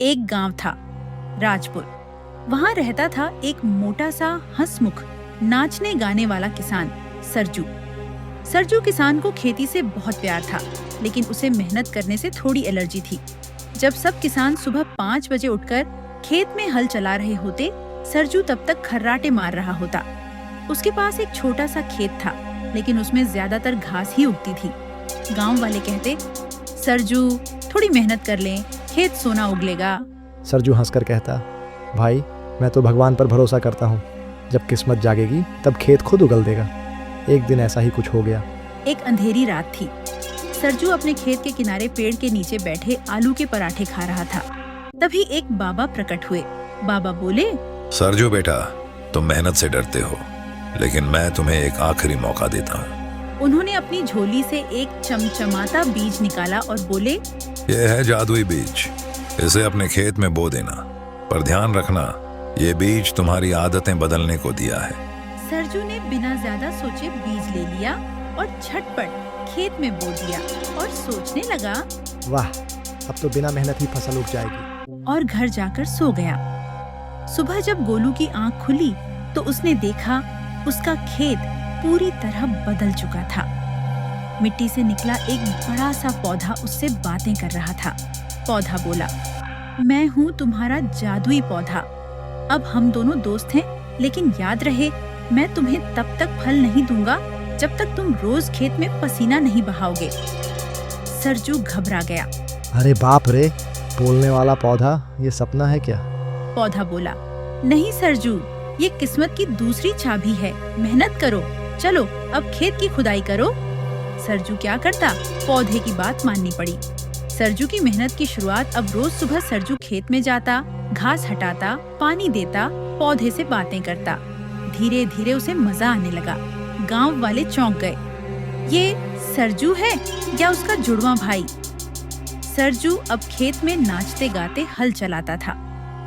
एक गांव था, राजपुर। वहां रहता था एक मोटा सा हंसमुख नाचने गाने वाला किसान, सरजू। सरजू किसान को खेती से बहुत प्यार था, लेकिन उसे मेहनत करने से थोड़ी एलर्जी थी। जब सब किसान सुबह 5 बजे उठकर खेत में हल चला रहे होते, सरजू तब तक खर्राटे मार रहा होता। उसके पास एक छोटा सा खेत था, लेकिन उसमें ज्यादातर घास ही उगती थी। गांव वाले कहते, सरजू थोड़ी मेहनत कर ले, खेत सोना उगलेगा। सरजू हंसकर कहता, भाई मैं तो भगवान पर भरोसा करता हूँ, जब किस्मत जागेगी तब खेत खुद उगल देगा। एक दिन ऐसा ही कुछ हो गया। एक अंधेरी रात थी। सरजू अपने खेत के किनारे पेड़ के नीचे बैठे आलू के पराठे खा रहा था। तभी एक बाबा प्रकट हुए। बाबा बोले, सरजू बेटा, तुम मेहनत से डरते हो, लेकिन मैं तुम्हें एक आखिरी मौका देता हूँ। उन्होंने अपनी झोली से एक चमचमाता बीज निकाला और बोले, ये है जादुई बीज, इसे अपने खेत में बो देना, पर ध्यान रखना ये बीज तुम्हारी आदतें बदलने को दिया है। सरजू ने बिना ज्यादा सोचे बीज ले लिया और झटपट खेत में बो दिया और सोचने लगा, वाह, अब तो बिना मेहनत ही फसल उग जाएगी। और घर जाकर सो गया। सुबह जब गोलू की आंख खुली तो उसने देखा उसका खेत पूरी तरह बदल चुका था। मिट्टी से निकला एक बड़ा सा पौधा उससे बातें कर रहा था। पौधा बोला, मैं हूँ तुम्हारा जादुई पौधा। अब हम दोनों दोस्त हैं, लेकिन याद रहे, मैं तुम्हें तब तक फल नहीं दूंगा जब तक तुम रोज खेत में पसीना नहीं बहाओगे। सरजू घबरा गया। अरे बाप रे, बोलने वाला पौधा, ये सपना है क्या? पौधा बोला, नहीं सरजू, ये किस्मत की दूसरी चाबी है। मेहनत करो, चलो अब खेत की खुदाई करो। सरजू क्या करता, पौधे की बात माननी पड़ी। सरजू की मेहनत की शुरुआत अब रोज सुबह सरजू खेत में जाता, घास हटाता, पानी देता, पौधे से बातें करता। धीरे धीरे उसे मजा आने लगा। गांव वाले चौंक गए, ये सरजू है या उसका जुड़वा भाई? सरजू अब खेत में नाचते गाते हल चलाता था।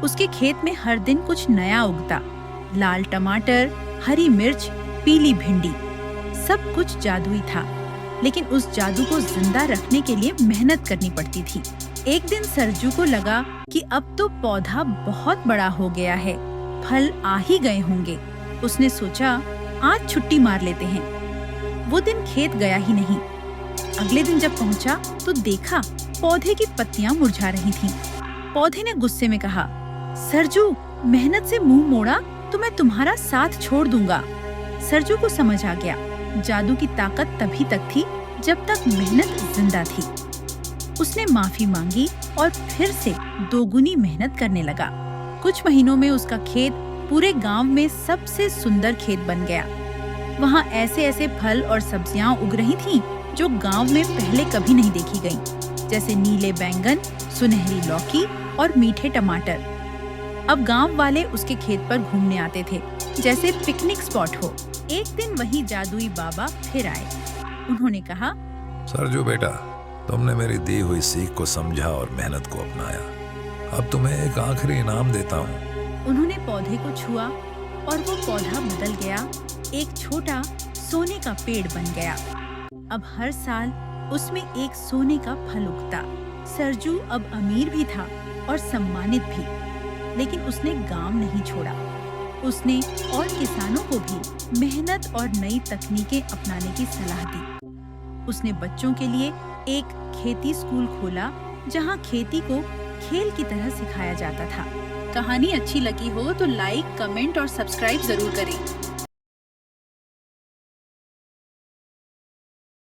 उसके खेत में हर दिन कुछ नया उगता। लाल टमाटर, हरी मिर्च, पीली भिंडी, सब कुछ जादुई था, लेकिन उस जादू को जिंदा रखने के लिए मेहनत करनी पड़ती थी। एक दिन सरजू को लगा कि अब तो पौधा बहुत बड़ा हो गया है, फल आ ही गए होंगे। उसने सोचा, आज छुट्टी मार लेते हैं। वो दिन खेत गया ही नहीं। अगले दिन जब पहुंचा तो देखा पौधे की पत्तियां मुरझा रही थीं। पौधे ने गुस्से में कहा, सरजू, मेहनत से मुंह मोड़ा तो मैं तुम्हारा साथ छोड़ दूंगा। सरजू को समझ आ गया, जादू की ताकत तभी तक थी जब तक मेहनत जिंदा थी। उसने माफी मांगी और फिर से दोगुनी मेहनत करने लगा। कुछ महीनों में उसका खेत पूरे गांव में सबसे सुंदर खेत बन गया। वहाँ ऐसे ऐसे फल और सब्जियां उग रही थीं जो गांव में पहले कभी नहीं देखी गईं, जैसे नीले बैंगन, सुनहरी लौकी और मीठे टमाटर। अब गांव वाले उसके खेत पर घूमने आते थे, जैसे पिकनिक स्पॉट हो। एक दिन वही जादुई बाबा फिर आए। उन्होंने कहा, सरजू बेटा, तुमने मेरी दी हुई सीख को समझा और मेहनत को अपनाया। अब तुम्हें एक आखिरी इनाम देता हूँ। उन्होंने पौधे को छुआ और वो पौधा बदल गया, एक छोटा सोने का पेड़ बन गया। अब हर साल उसमें एक सोने का फल उगता। सरजू अब अमीर भी था और सम्मानित भी, लेकिन उसने गांव नहीं छोड़ा। उसने और किसानों को भी मेहनत और नई तकनीकें अपनाने की सलाह दी। उसने बच्चों के लिए एक खेती स्कूल खोला, जहां खेती को खेल की तरह सिखाया जाता था। कहानी अच्छी लगी हो तो लाइक, कमेंट और सब्सक्राइब जरूर करें।